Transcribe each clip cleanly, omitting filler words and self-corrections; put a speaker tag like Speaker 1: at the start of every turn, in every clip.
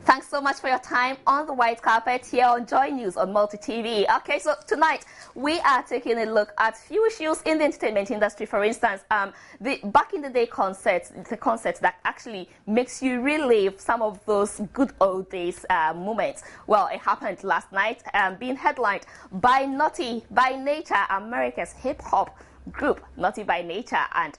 Speaker 1: Thanks so much for your time on the white carpet here on Joynews on Multi TV. Okay, so tonight we are taking a look at few issues in the entertainment industry. For instance, the back in the day concerts, the concert that actually makes you relive some of those good old days moments. Well, it happened last night, being headlined by Naughty by Nature, America's hip hop group. Naughty by Nature and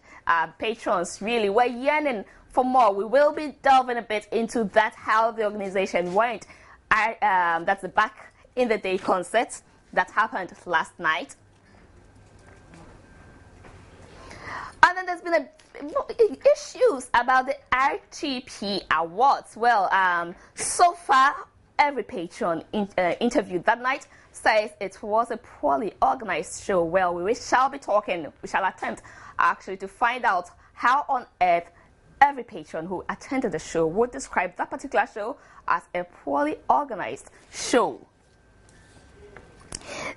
Speaker 1: patrons really were yearning for more. We will be delving a bit into that, how the organization went. That's the back in the day concert that happened last night. And then there's been issues about the RTP Awards. Well, so far, every patron interviewed that night says it was a poorly organized show. Well, we shall be talking, we shall attempt actually to find out how on earth every patron who attended the show would describe that particular show as a poorly organized show.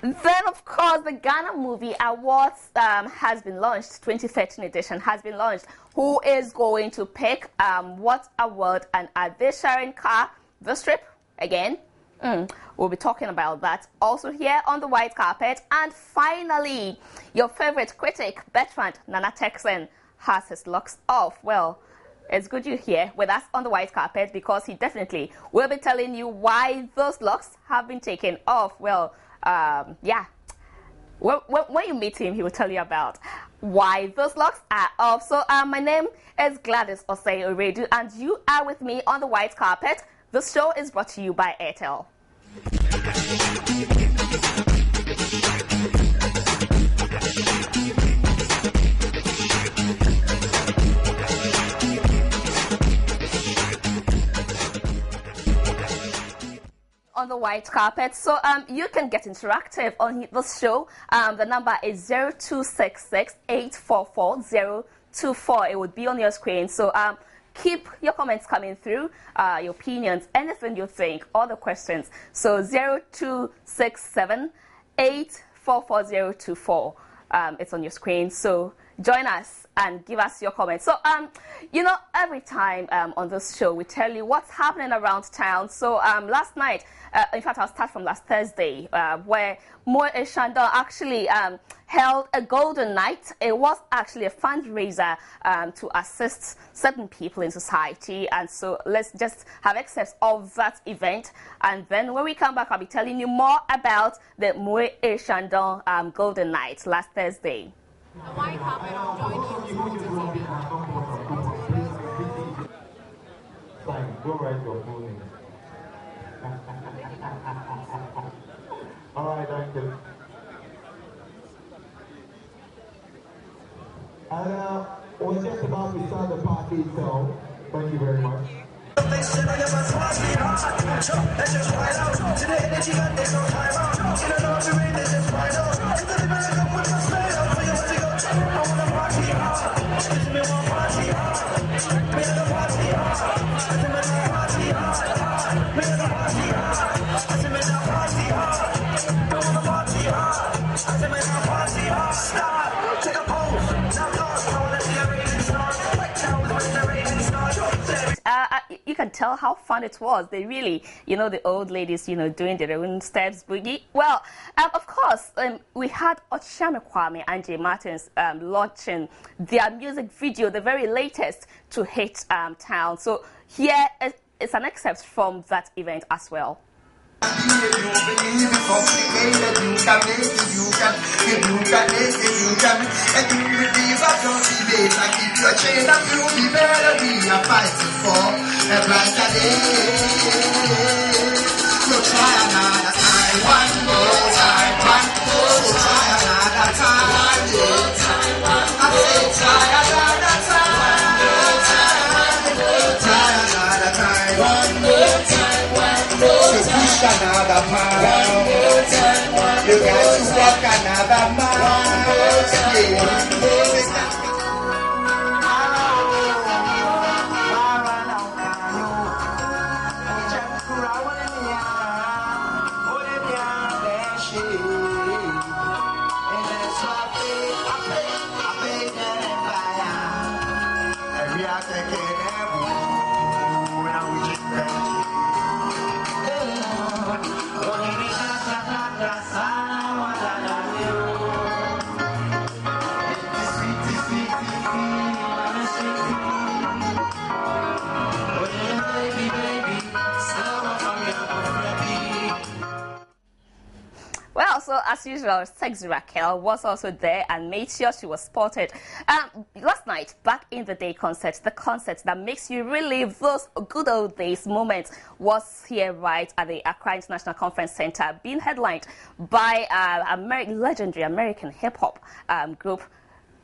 Speaker 1: Then, of course, the Ghana Movie Awards has been launched. 2013 edition has been launched. Who is going to pick what award, and are they sharing car the strip again? We'll be talking about that also here on the white carpet. And finally, your favorite critic, Bertrand Nana Texan, has his locks off. Well, it's good you're here with us on the white carpet, because he definitely will be telling you why those locks have been taken off. Well, yeah. When you meet him, he will tell you about why those locks are off. So my name is Gladys Osei Oredu, and you are with me on the white carpet. The show is brought to you by Airtel. On the white carpet, so you can get interactive on this show. The number is 0266-844-024. It would be on your screen. So keep your comments coming through, your opinions, anything you think, all the questions. So 0267-844-024. It's on your screen. So join us and give us your comments. So, you know, every time on this show, we tell you what's happening around town. So, last night, in fact, I'll start from last Thursday, where Moe Shandon actually held a golden night. It was actually a fundraiser to assist certain people in society. And so let's just have excerpts of that event. And then when we come back, I'll be telling you more about the Moe Shandon golden night last Thursday.
Speaker 2: The white carpet on Joynews Multi TV.
Speaker 3: Go write your full name. All right, thank you. And we're just about to start the party, so thank you very much.
Speaker 1: You can tell how fun it was. They really, you know, the old ladies, you know, doing their own steps, boogie. Well, of course, we had Okyeame Kwame and J. Martins launching their music video, the very latest to hit town. So here is an excerpt from that event as well.
Speaker 4: walk another mile. You got to walk another mile.
Speaker 1: Well, so as usual, Sexy Raquel was also there and made sure she was spotted. Last night, Back in the Day concert, the concert that makes you relive those good old days moments, was here right at the Accra International Conference Center, being headlined by legendary American hip-hop group,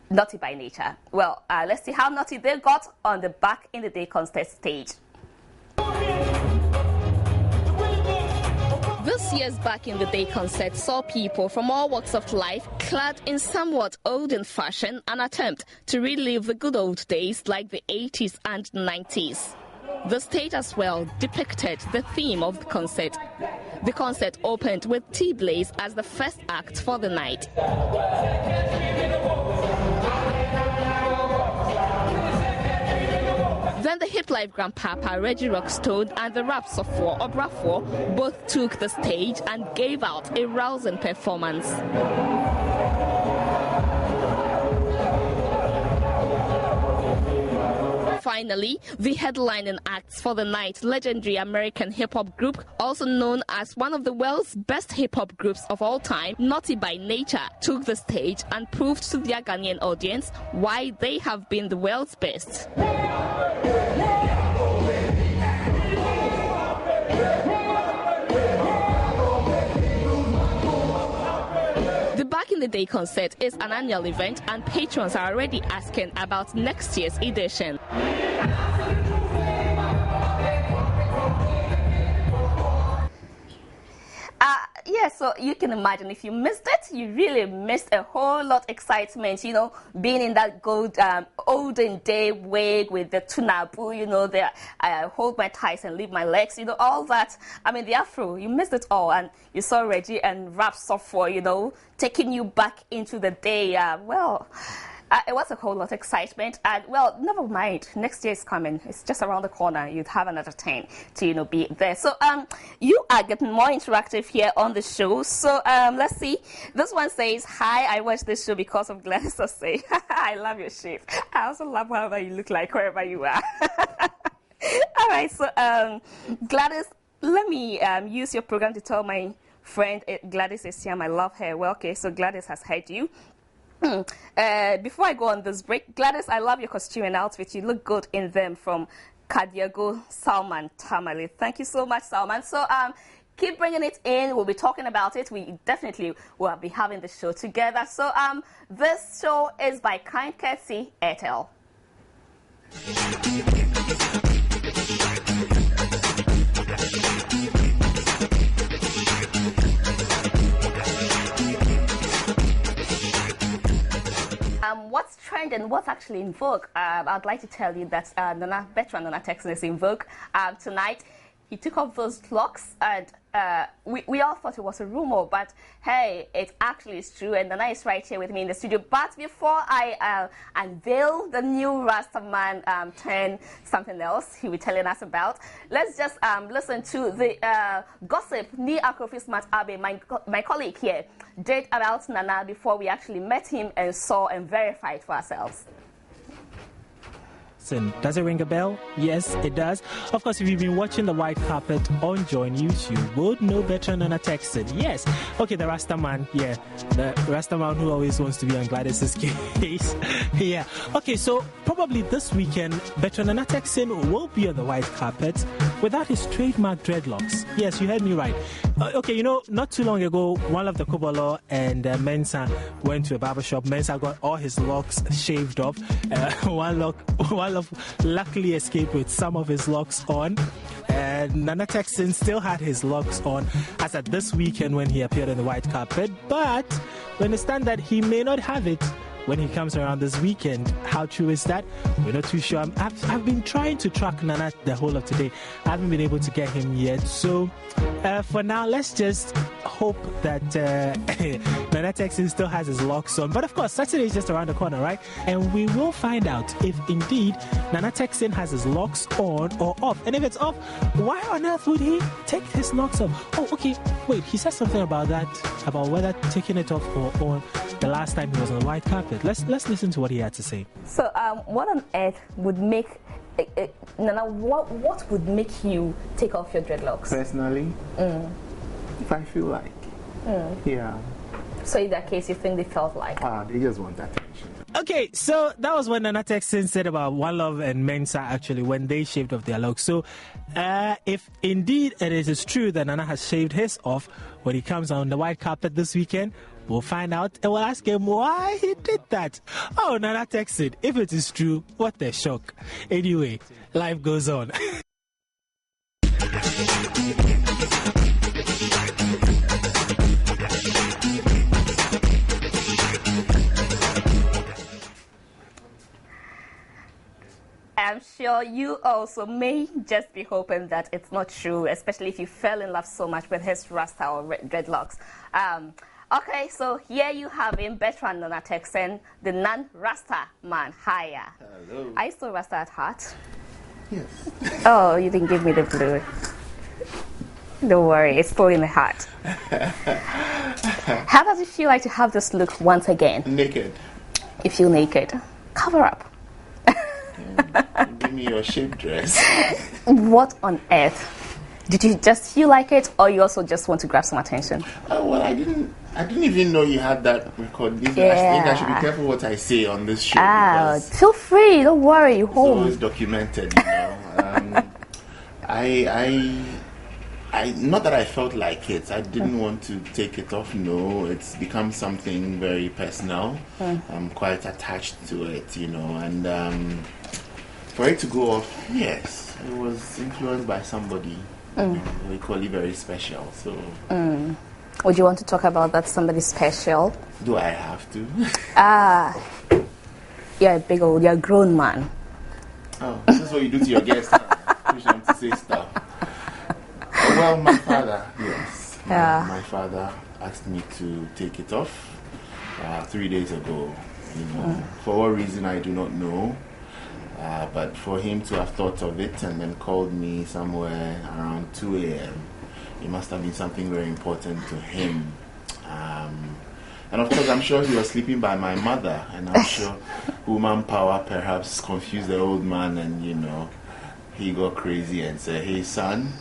Speaker 1: Naughty by Nature. Well, let's see how naughty they got on the Back in the Day concert stage. This year's Back in the Day concert saw people from all walks of life clad in somewhat olden fashion, an attempt to relive the good old days like the 80s and 90s. The stage as well depicted the theme of the concert. The concert opened with T-Blaze as the first act for the night. Then the Hip Life Grandpapa, Reggie Rockstone, and the rap sophomore, Obrafour, both took the stage and gave out a rousing performance. Finally, the headlining acts for the night, legendary American hip-hop group, also known as one of the world's best hip-hop groups of all time, Naughty by Nature, took the stage and proved to their Ghanaian audience why they have been the world's best. The Back in the Day concert is an annual event, and patrons are already asking about next year's edition. Yeah, so you can imagine if you missed it, you really missed a whole lot of excitement, you know, being in that gold olden day wig with the tunabu, you know, the hold my thighs and leave my legs, you know, all that. I mean, the afro, you missed it all, and you saw Reggie and rap software, you know, taking you back into the day. It was a whole lot of excitement, and well, never mind. Next year is coming; it's just around the corner. You'd have another 10 to, you know, be there. So, you are getting more interactive here on the show. So, let's see. This one says, "Hi, I watched this show because of Gladys Osei. I love your shape. I also love however you look like wherever you are." All right. So, Gladys, let me use your program to tell my friend Gladys Esiam I love her. Well, okay. So Gladys has heard you. Before I go on this break, Gladys, I love your costume and outfit. You look good in them, from Kadiago Salman Tamale. Thank you so much, Salman. So keep bringing it in. We'll be talking about it. We definitely will be having the show together. So this show is by kind courtesy Airtel. What's trending, what's actually in vogue? I'd like to tell you that veteran Nana Texan is in vogue tonight. He took off those locks, and we all thought it was a rumor, but hey, it actually is true, and Nana is right here with me in the studio. But before I unveil the new Rastaman turn something else he will be telling us about, let's just listen to the gossip Ni Akrofis Mat Abe, my colleague here, did about Nana before we actually met him and saw and verified for ourselves.
Speaker 5: Does it ring a bell? Yes, it does. Of course, if you've been watching the white carpet on Joynews, you would know better than a Texan. Yes. Okay, the Rastaman. Yeah, the Rastaman who always wants to be on Gladys's case. Yeah. Okay, so probably this weekend, veteran Nana Texan will be on the white carpet without his trademark dreadlocks. Yes, you heard me right. Okay, you know, not too long ago, one of the Kobolo and Mensa went to a barbershop. Mensa got all his locks shaved off. One lock luckily escaped with some of his locks on. Nana Texan still had his locks on as at this weekend when he appeared on the white carpet, but we understand that he may not have it when he comes around this weekend. How true is that? We're not too sure. I've been trying to track Nana the whole of today. I haven't been able to get him yet. So for now, let's just hope that Nana Texan still has his locks on. But of course, Saturday is just around the corner, right? And we will find out if indeed Nana Texan has his locks on or off. And if it's off, why on earth would he take his locks off? Oh, okay. Wait, he said something about that, about whether taking it off or on the last time he was on the white carpet. Let's listen to what he had to say.
Speaker 1: So, what on earth would make Nana? What would make you take off your dreadlocks?
Speaker 6: Personally, if I feel like, yeah.
Speaker 1: So, in that case, you think they felt like?
Speaker 6: They just want attention.
Speaker 5: Okay, so that was what Nana Texan said about One Love and Mensa actually when they shaved off their locks. So, if indeed it is true that Nana has shaved his off when he comes on the white carpet this weekend, we'll find out and we'll ask him why he did that. Oh, Nana Texan, if it is true, what a shock. Anyway, life goes on.
Speaker 1: I'm sure you also may just be hoping that it's not true, especially if you fell in love so much with his Rasta or dreadlocks. Okay, so here you have him, Bertrand Nana Texan, the non-Rasta man. Hiya.
Speaker 6: Hello.
Speaker 1: Are you still Rasta at heart?
Speaker 6: Yes.
Speaker 1: Oh, you didn't give me the blue. Don't worry, it's still in the heart. How does it feel like to have this look once again?
Speaker 6: Naked.
Speaker 1: You feel naked. Cover up.
Speaker 6: Give me your shape dress.
Speaker 1: What on earth? Did you just feel like it, or you also just want to grab some attention?
Speaker 6: Well, I didn't even know you had that record. I think I should be careful what I say on this show.
Speaker 1: Feel free. Don't worry.
Speaker 6: It's always documented, you know. I not that I felt like it. I didn't want to take it off. No, it's become something very personal. I'm quite attached to it, you know, and for it to go off, yes, it was influenced by somebody equally very special. So,
Speaker 1: would you want to talk about that somebody special?
Speaker 6: do I have to?
Speaker 1: You're a grown man.
Speaker 6: Oh, this is what you do to your guests. Push them to say stuff. Well, my father, yes. My father asked me to take it off 3 days ago. You know, for what reason I do not know. But for him to have thought of it and then called me somewhere around 2 a.m., it must have been something very important to him. And of course, I'm sure he was sleeping by my mother, and I'm sure woman power perhaps confused the old man, and you know, he got crazy and said, "Hey, son,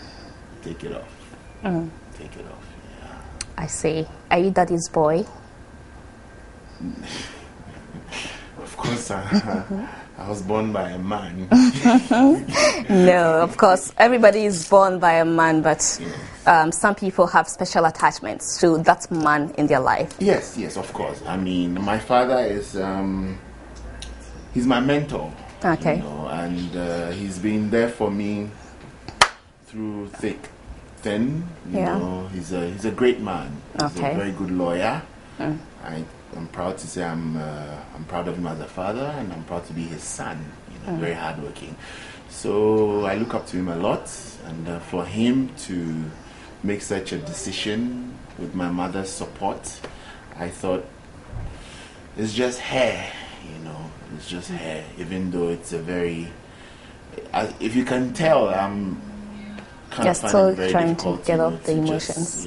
Speaker 6: take it off. Take it off." Yeah.
Speaker 1: I see. Are you daddy's boy?
Speaker 6: Of course, I was born by a man.
Speaker 1: No, of course, everybody is born by a man, but some people have special attachments to that man in their life.
Speaker 6: Yes, of course. I mean, my father is, he's my mentor.
Speaker 1: Okay.
Speaker 6: You know, and he's been there for me through thick, thin. You know, he's a great man. He's a very good lawyer. I'm proud to say I'm proud of him as a father, and I'm proud to be his son. You know, very hardworking. So I look up to him a lot, and for him to make such a decision with my mother's support, I thought it's just hair. You know, it's just hair. Even though it's a very, if you can tell, I'm kind of
Speaker 1: still
Speaker 6: very
Speaker 1: trying to get off the emotions.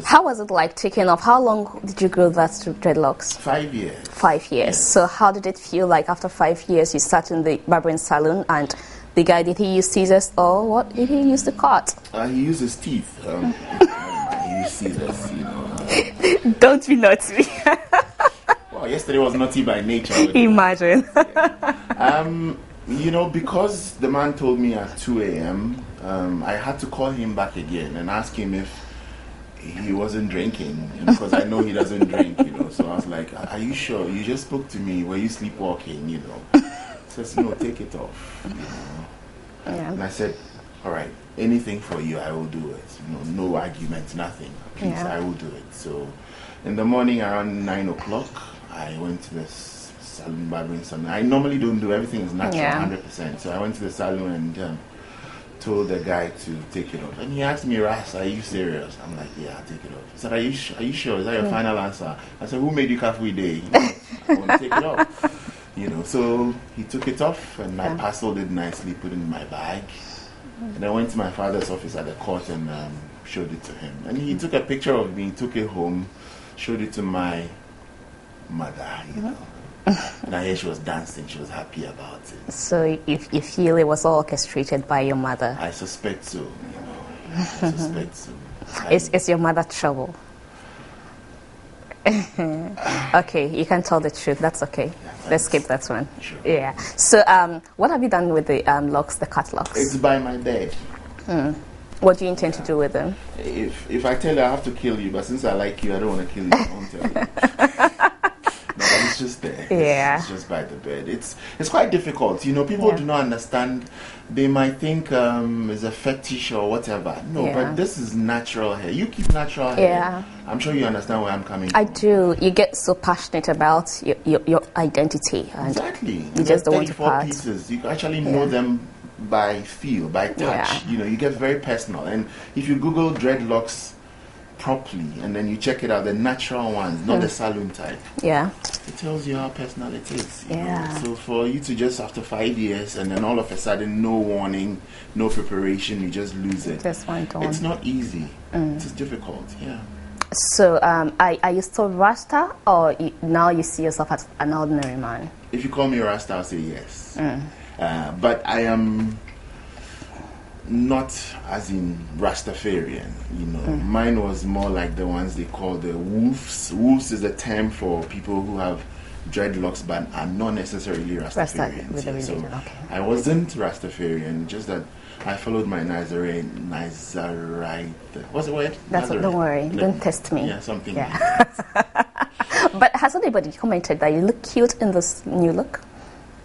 Speaker 1: How was it like taking off? How long did you grow that dreadlocks?
Speaker 6: 5 years.
Speaker 1: 5 years. Yes. So how did it feel like after 5 years you sat in the barbering salon and the guy, did he use scissors or what did he use to cut?
Speaker 6: He used his teeth. He used scissors, you know.
Speaker 1: Don't be naughty.
Speaker 6: Well, yesterday was naughty by nature.
Speaker 1: Imagine.
Speaker 6: You know, because the man told me at 2 a.m., I had to call him back again and ask him if he wasn't drinking, because I know he doesn't drink, you know. So I was like, "Are you sure? You just spoke to me. Were you sleepwalking, you know?" says, no, take it off. You know?
Speaker 1: Yeah.
Speaker 6: And I said, all right, anything for you, I will do it. You know, no argument, nothing. Please, I will do it. So in the morning around 9 o'clock, I went to this salon, barbering salon. I normally don't do everything is natural, 100%. So I went to the salon and told the guy to take it off. And he asked me, Ras, are you serious? I'm like, yeah, I'll take it off. He said, are you sure? Is that your final answer? I said, who made you Kafui Day? I want to take it off. You know, so he took it off and I parceled it nicely, put it in my bag. And I went to my father's office at the court and showed it to him. And he took a picture of me, took it home, showed it to my mother, you know. And I hear she was dancing, she was happy about it.
Speaker 1: So if you feel it was all orchestrated by your mother?
Speaker 6: I suspect so, you know. I suspect so.
Speaker 1: Is your mother trouble? Okay, you can tell the truth, that's okay. Yeah, let's skip that one.
Speaker 6: Sure.
Speaker 1: Yeah. So what have you done with the locks, the cut locks?
Speaker 6: It's by my bed.
Speaker 1: What do you intend to do with them?
Speaker 6: If I tell you I have to kill you, but since I like you, I don't want to kill you, I won't tell you. No, but it's just there.
Speaker 1: Yeah.
Speaker 6: It's just by the bed. It's quite difficult. You know, people do not understand. They might think it's a fetish or whatever. No, but this is natural hair. You keep natural hair.
Speaker 1: Yeah.
Speaker 6: I'm sure you understand where I'm coming from.
Speaker 1: I do. You get so passionate about your identity. And
Speaker 6: exactly.
Speaker 1: You just don't want to
Speaker 6: 34
Speaker 1: part.
Speaker 6: pieces. You actually know them by feel, by touch.
Speaker 1: Yeah.
Speaker 6: You know, you get very personal. And if you Google dreadlocks properly and then you check it out, the natural ones, not the saloon type.
Speaker 1: Yeah.
Speaker 6: It tells you how personal it is. You
Speaker 1: Yeah.
Speaker 6: know? So for you to just after 5 years and then all of a sudden no warning, no preparation, you just lose it.
Speaker 1: Just went on.
Speaker 6: It's not easy. It's difficult. Yeah.
Speaker 1: So are you still Rasta or now you see yourself as an ordinary man?
Speaker 6: If you call me Rasta, I'll say yes. But I am not as in Rastafarian, you know. Mine was more like the ones they call the woofs. Woofs is a term for people who have dreadlocks but are not necessarily Rastafarians.
Speaker 1: with the religion,
Speaker 6: So
Speaker 1: okay.
Speaker 6: I wasn't Rastafarian, just that I followed my Nazarite. What's the word?
Speaker 1: That's what, don't worry, don't test me.
Speaker 6: Yeah, something.
Speaker 1: Yeah. But has anybody commented that you look cute in this new look?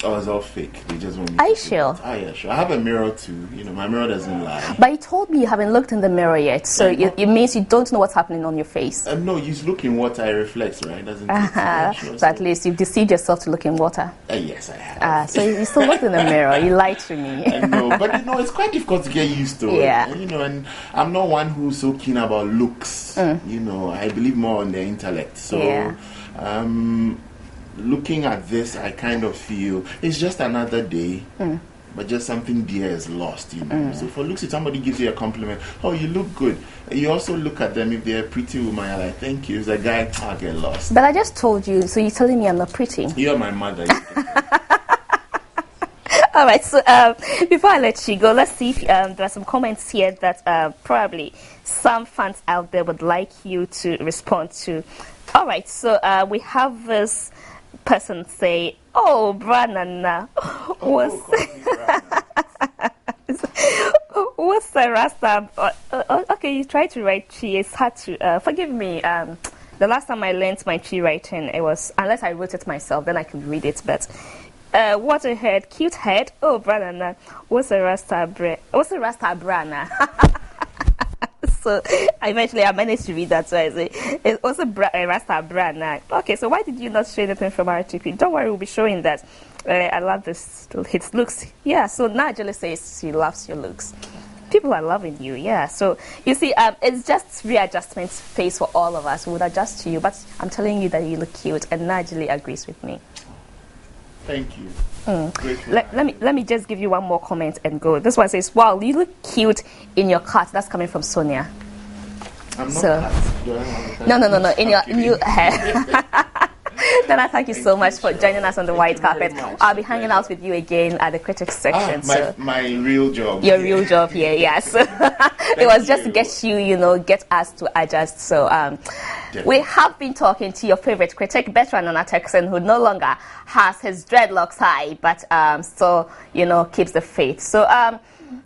Speaker 6: Oh, it's all fake. They just want me.
Speaker 1: Are you
Speaker 6: to
Speaker 1: sure?
Speaker 6: Oh, yeah, sure. I have a mirror too. You know, my mirror doesn't lie.
Speaker 1: But you told me you haven't looked in the mirror yet, so it means you don't know what's happening on your face.
Speaker 6: No, you look in water, it reflects, right? Doesn't it? Yeah, sure.
Speaker 1: So at least you've deceived yourself to look in water.
Speaker 6: Yes, I have.
Speaker 1: So you still look in the mirror. You lied to me.
Speaker 6: I know, but you know, it's quite difficult to get used to.
Speaker 1: Yeah.
Speaker 6: You know, and I'm not one who's so keen about looks. You know, I believe more on the intellect. So, looking at this, I kind of feel it's just another day. But just something dear is lost, you know. So for looks, if somebody gives you a compliment, oh, you look good. You also look at them, if they're a pretty woman, you're like, thank you. If a guy, I'll get lost.
Speaker 1: But I just told you, so you're telling me I'm not pretty.
Speaker 6: You're my mother.
Speaker 1: All right, so before I let you go, let's see if there are some comments here that probably some fans out there would like you to respond to. All right, so we have this person say, oh, Branana, what's the Rasta? Okay, you tried to write chi. It's hard to, forgive me. The last time I learned my chi writing, it was, unless I wrote it myself, then I could read it, but what a head, cute head. Oh, Branana, what's a Rasta Brana? So eventually I managed to read that, so I say it's also a Rasta brand. Okay, so why did you not show anything from RTP? Don't worry, we'll be showing that. I love this, his looks. Yeah, so Nigella says she loves your looks. People are loving you, yeah. So you see, it's just readjustment phase for all of us. We would adjust to you, but I'm telling you that you look cute, and Nigella agrees with me.
Speaker 6: Thank you.
Speaker 1: Let me just give you one more comment and go. This one says, wow, you look cute in your cut. That's coming from Sonia.
Speaker 6: I'm not cut.
Speaker 1: No, in your new hair. Dana, thank you so much for joining us on the white carpet. I'll be hanging out with you again at the critics section.
Speaker 6: My real job.
Speaker 1: Your real job here, yes. It was just to get you, get us to adjust. So we have been talking to your favorite critic, Bertrand Nana-Texan, who no longer has his dreadlocks high, but still, keeps the faith. So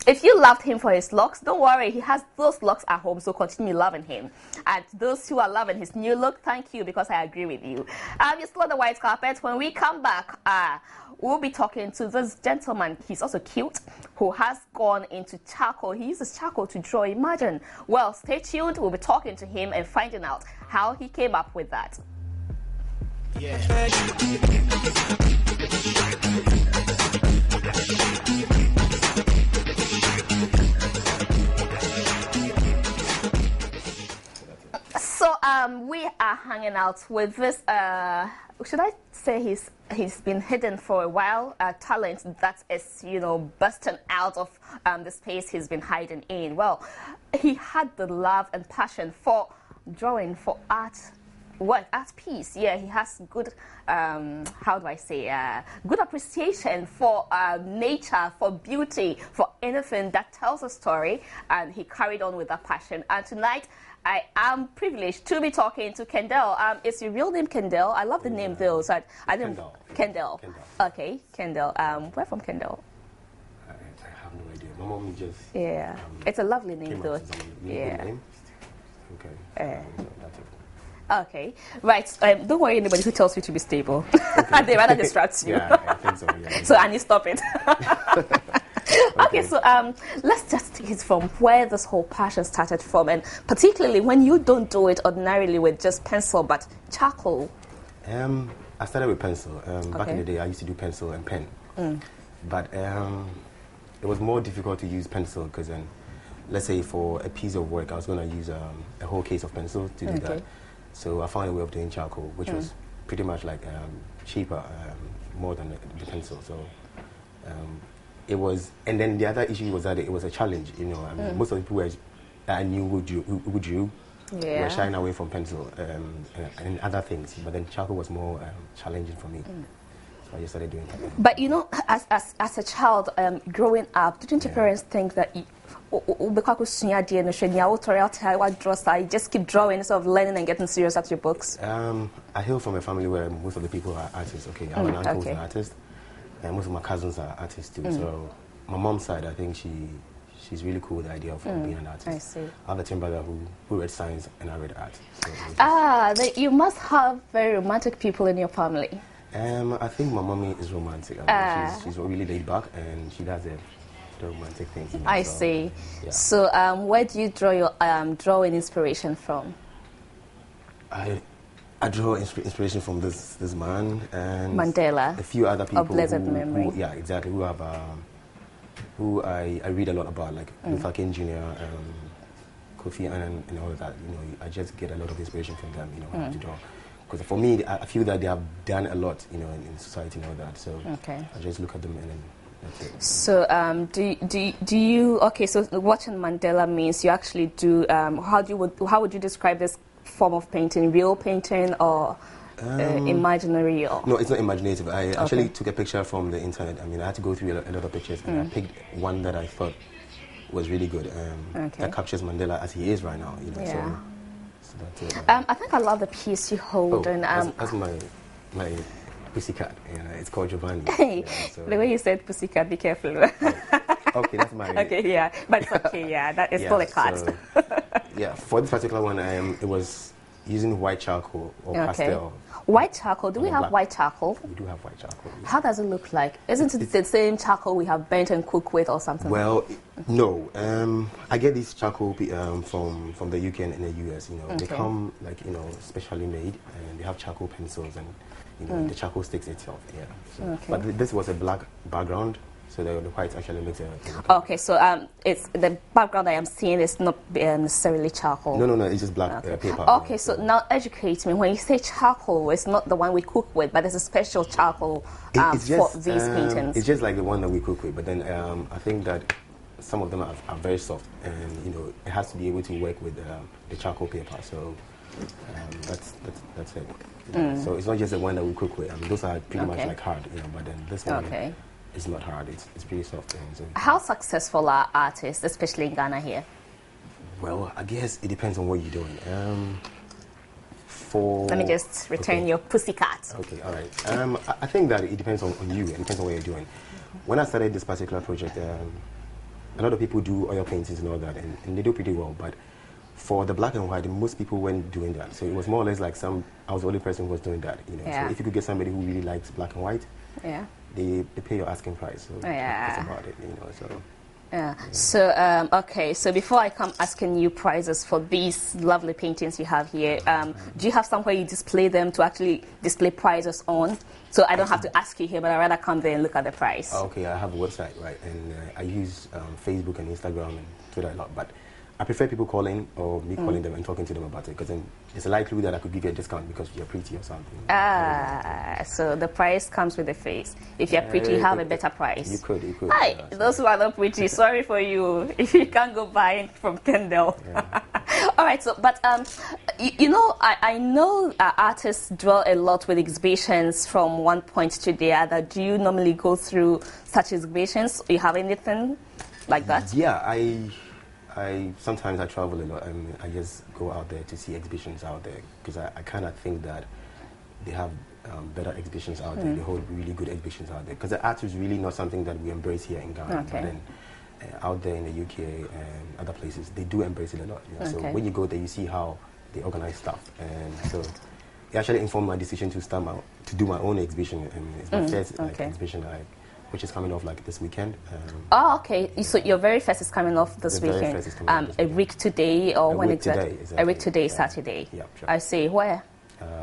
Speaker 1: if you loved him for his looks, don't worry, he has those looks at home, so continue loving him. And those who are loving his new look, thank you, because I agree with you. You're still on the white carpet. When we come back, we'll be talking to this gentleman. He's also cute, who has gone into charcoal. He uses charcoal to draw. Imagine. Well, stay tuned. We'll be talking to him and finding out how he came up with that.
Speaker 4: Yeah.
Speaker 1: So we are hanging out with this. Should I say he's been hidden for a while? Talent that is, bursting out of the space he's been hiding in. Well, he had the love and passion for drawing, for art. What art piece? Yeah, he has good, how do I say, good appreciation for nature, for beauty, for anything that tells a story, and he carried on with that passion. And tonight, I am privileged to be talking to Kendall. Is your real name Kendall? I love the name though. So I didn't. Kendall. Okay, Kendall. Where from Kendall?
Speaker 7: I have no idea. My mom just.
Speaker 1: Yeah, it's a lovely name though.
Speaker 7: Yeah. Name? Okay. That's it.
Speaker 1: Okay, right. Don't worry, anybody who tells you to be stable. Okay. They rather distract you.
Speaker 7: Yeah, I think so. Yeah.
Speaker 1: So I need to stop it. Okay, so let's just take it from where this whole passion started from, and particularly when you don't do it ordinarily with just pencil, but charcoal.
Speaker 7: I started with pencil. Back in the day, I used to do pencil and pen. But it was more difficult to use pencil because then, let's say for a piece of work, I was going to use a whole case of pencil to do that. So I found a way of doing charcoal, which was pretty much like cheaper, more than the pencil. So it was, and then the other issue was that it was a challenge. Most of the people I knew who drew were shying away from pencil and other things. But then charcoal was more challenging for me. So I just started doing that.
Speaker 1: But as a child growing up, didn't your parents think that you just keep drawing instead of learning and getting serious at your books?
Speaker 7: I hail from a family where most of the people are artists. Okay, our uncle is an artist, and most of my cousins are artists too. So my mom's side, I think she's really cool with the idea of being an artist.
Speaker 1: I see.
Speaker 7: I have a twin brother who read science and I read art. So
Speaker 1: you must have very romantic people in your family.
Speaker 7: I think my mommy is romantic. She's really laid back and she does the romantic things.
Speaker 1: I see. Yeah. So where do you draw your drawing inspiration from? I
Speaker 7: draw inspiration from this man and
Speaker 1: Mandela.
Speaker 7: A few other people.
Speaker 1: Of blessed memory.
Speaker 7: Yeah, exactly. Who I read a lot about, like Luther King Jr., Kofi Annan, and all of that. I just get a lot of inspiration from them. How to draw. Because for me, I feel that they have done a lot, in society and all that. So I just look at them and then that's it.
Speaker 1: So do you? Okay, so watching Mandela means you actually do. How would you describe this form of painting? Real painting or imaginary? Or?
Speaker 7: No, it's not imaginative. I actually took a picture from the internet. I had to go through a lot of pictures, and I picked one that I thought was really good. That captures Mandela as he is right now. So that's it.
Speaker 1: I think I love the piece you hold.
Speaker 7: That's my pussycat. It's called Giovanni.
Speaker 1: Hey, the way you said pussycat, be careful.
Speaker 7: Okay, that's my...
Speaker 1: Okay, yeah, but it's okay, that is still a cat.
Speaker 7: So, for this particular one, it was using white charcoal or pastel.
Speaker 1: White charcoal? Do we have white charcoal?
Speaker 7: We do have white charcoal. Yes.
Speaker 1: How does it look like? Isn't it the same charcoal we have burnt and cooked with or something?
Speaker 7: Well, no. I get these charcoal from the UK and the US. They come specially made, and they have charcoal pencils and the charcoal sticks itself. Yeah. So, but this was a black background. So the white actually makes a...
Speaker 1: Okay, so it's the background I am seeing is not necessarily charcoal.
Speaker 7: No, it's just black paper.
Speaker 1: Okay, so now educate me. When you say charcoal, it's not the one we cook with, but there's a special charcoal for these paintings.
Speaker 7: It's just like the one that we cook with, but then I think that some of them are very soft, and it has to be able to work with the charcoal paper. So that's it. So it's not just the one that we cook with. Those are pretty much like hard, but then this one...
Speaker 1: Okay.
Speaker 7: It's not hard. It's pretty soft.
Speaker 1: How successful are artists, especially in Ghana here?
Speaker 7: Well, I guess it depends on what you're doing.
Speaker 1: Let me just return your pussycat.
Speaker 7: Okay, all right. I think that it depends on you. It depends on what you're doing. When I started this particular project, a lot of people do oil paintings and all that, and they do pretty well. But for the black and white, most people weren't doing that. So it was more or less like I was the only person who was doing that. You know.
Speaker 1: Yeah.
Speaker 7: So if you could get somebody who really likes black and white,
Speaker 1: Yeah.
Speaker 7: they pay your asking price. So that's about it. You know. So.
Speaker 1: Yeah. So, okay. So before I come asking you prices for these lovely paintings you have here, do you have somewhere you display them to actually display prices on? So I don't have to ask you here, but I'd rather come there and look at the price.
Speaker 7: Okay, I have a website, right? And I use Facebook and Instagram and Twitter a lot. But I prefer people calling or me calling them and talking to them about it, because then it's likely that I could give you a discount because you're pretty or something.
Speaker 1: So the price comes with the face. If you're pretty, you have a better price.
Speaker 7: You could.
Speaker 1: Hi, those who are not pretty, sorry for you if you can't go buy from Kendall.
Speaker 7: Yeah.
Speaker 1: All right, so, but, you know, I know artists dwell a lot with exhibitions from one point to the other. Do you normally go through such exhibitions? Do you have anything like that?
Speaker 7: Yeah, I sometimes I travel a lot, and I just go out there to see exhibitions out there, because I kind of think that they have better exhibitions out there. They hold really good exhibitions out there, because the art is really not something that we embrace here in Ghana.
Speaker 1: Okay.
Speaker 7: But then out there in the UK and other places, they do embrace it a lot. You know? So when you go there, you see how they organize stuff, and so it actually informed my decision to do my own exhibition, and it's my first exhibition which is coming off like this weekend.
Speaker 1: Okay. So your very first is coming off this weekend. A week today, or when exactly?
Speaker 7: Exactly.
Speaker 1: A week today, Saturday.
Speaker 7: Yeah, sure.
Speaker 1: I see. Where?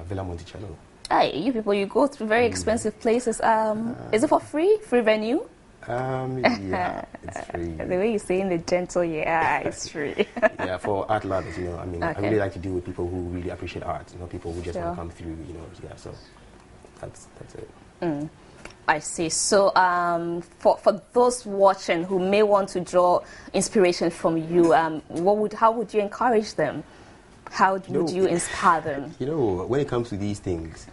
Speaker 7: Villa Monticello.
Speaker 1: Hey, you people, you go to very expensive places. Is it for free? Free venue?
Speaker 7: Yeah, it's free.
Speaker 1: The way you're saying the gentle, yeah, it's free.
Speaker 7: Yeah, for art lovers, you know, I mean, I really like to deal with people who really appreciate art, you know, people who just want to come through, you know, yeah, so that's it.
Speaker 1: I see. So for those watching who may want to draw inspiration from you, how would you encourage them? How would you inspire them?
Speaker 7: You know, when it comes to these things,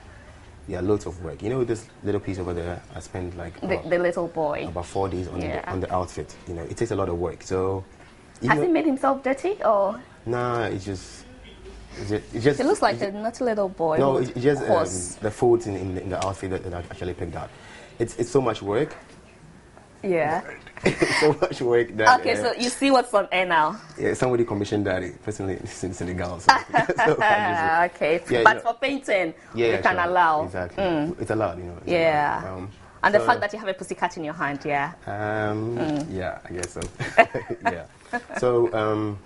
Speaker 7: yeah, loads of work. You know, this little piece over there, I spent like
Speaker 1: the little boy
Speaker 7: about 4 days on the outfit. You know, it takes a lot of work. So
Speaker 1: has he made himself dirty, or?
Speaker 7: Nah, it just.
Speaker 1: It looks like a naughty little boy.
Speaker 7: No, it's just the folds in the outfit that I actually picked out. It's so much work.
Speaker 1: Yeah.
Speaker 7: It's so much work that.
Speaker 1: Okay, so you see what's on air now.
Speaker 7: Yeah, somebody commissioned that personally in Senegal. So,
Speaker 1: okay, yeah, but for painting, you can allow.
Speaker 7: Exactly, it's allowed, you know.
Speaker 1: Yeah. And the fact that you have a pussycat in your hand, yeah.
Speaker 7: Yeah, I guess so. Yeah. So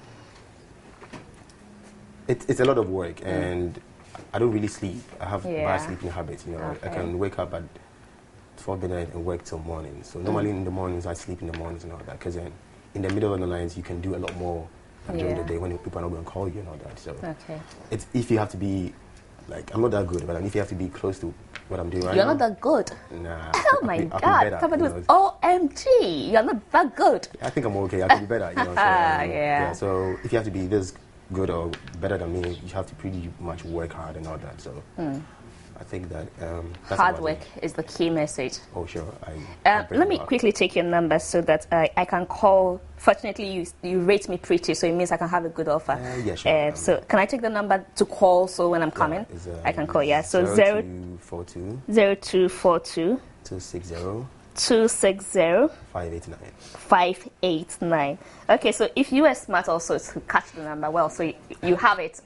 Speaker 7: it's a lot of work, and I don't really sleep. I have bad sleeping habits. You know, I can wake up at 12 midnight and work till morning. So normally in the mornings I sleep in the mornings and all that, because then in the middle of the nights you can do a lot more during the day when people are not going to call you and all that. So it's if you have to be like, I'm not that good, but if you have to be close to what I'm doing right now.
Speaker 1: You're not that good.
Speaker 7: Nah.
Speaker 1: Oh my God! Somebody was OMG. You're not that good.
Speaker 7: I think I'm okay. I can be better. You know. So,
Speaker 1: yeah.
Speaker 7: So if you have to be this good or better than me, you have to pretty much work hard and all that. So. I think that that's
Speaker 1: hard work is the key message.
Speaker 7: Oh, sure.
Speaker 1: Let me quickly take your number so that I can call. Fortunately, you rate me pretty, so it means I can have a good offer.
Speaker 7: Yeah, sure.
Speaker 1: So can I take the number to call, so when I'm coming, I can call? Yeah. So
Speaker 7: 0242
Speaker 1: 0242
Speaker 7: 260 589.
Speaker 1: 589. Okay, so if you are smart also to catch the number well, so you have it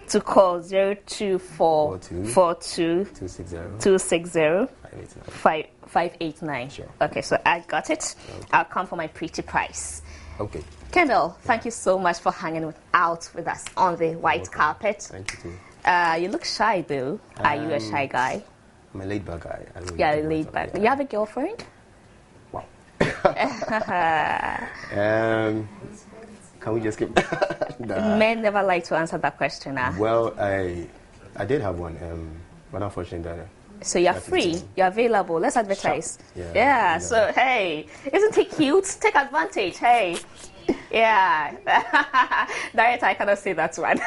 Speaker 1: to call 0242 260 589.
Speaker 7: Sure.
Speaker 1: Okay, so I got it. Okay. I'll come for my pretty price.
Speaker 7: Okay.
Speaker 1: Kendall, thank you so much for hanging out with us on the white carpet.
Speaker 7: Thank you too.
Speaker 1: You look shy though. Are you a shy guy?
Speaker 7: I'm a laid back guy.
Speaker 1: Yeah, laid back. Yeah. You have a girlfriend?
Speaker 7: Wow. Can we just skip that?
Speaker 1: Men never like to answer that question.
Speaker 7: Well, I did have one, but unfortunately,
Speaker 1: so you're free, you're available. Let's advertise. Yeah. So hey, isn't he cute? Take advantage. Hey, yeah. Director, I cannot say that one.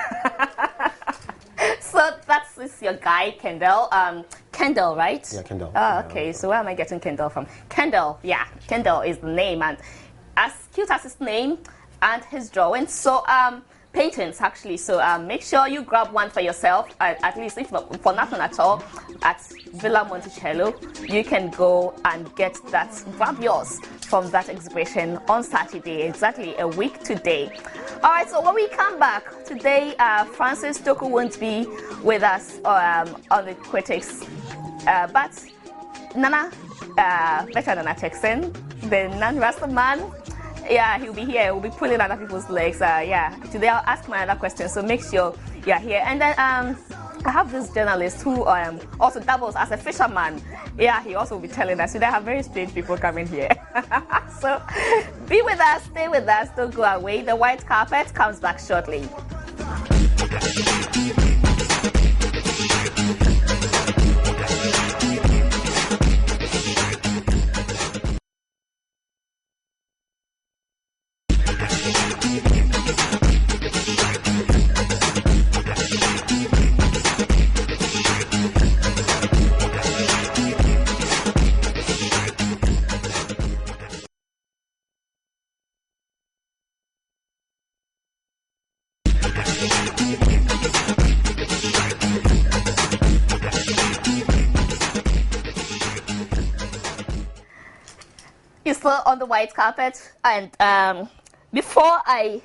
Speaker 1: So that's your guy, Kendall. Kendall, right?
Speaker 7: Yeah, Kendall.
Speaker 1: Oh, okay. So where am I getting Kendall from? Kendall. Yeah, Kendall is the name, and as cute as his name and his drawing. So paintings actually. So make sure you grab one for yourself, at least if not for nothing at all, at Villa Monticello. You can go and get that, grab yours from that exhibition on Saturday, exactly a week today. All right, so when we come back today, Francis Toku won't be with us on the critics, but Nana, better Nana Texan, the non-Rasta man. Yeah, he'll be here. He'll be pulling other people's legs. Yeah, today I'll ask my other question, so make sure you're here. And then I have this journalist who also doubles as a fisherman. Yeah, he also will be telling us. Today I have very strange people coming here. So be with us, stay with us, don't go away. The white carpet comes back shortly. You're still on the white carpet, and before I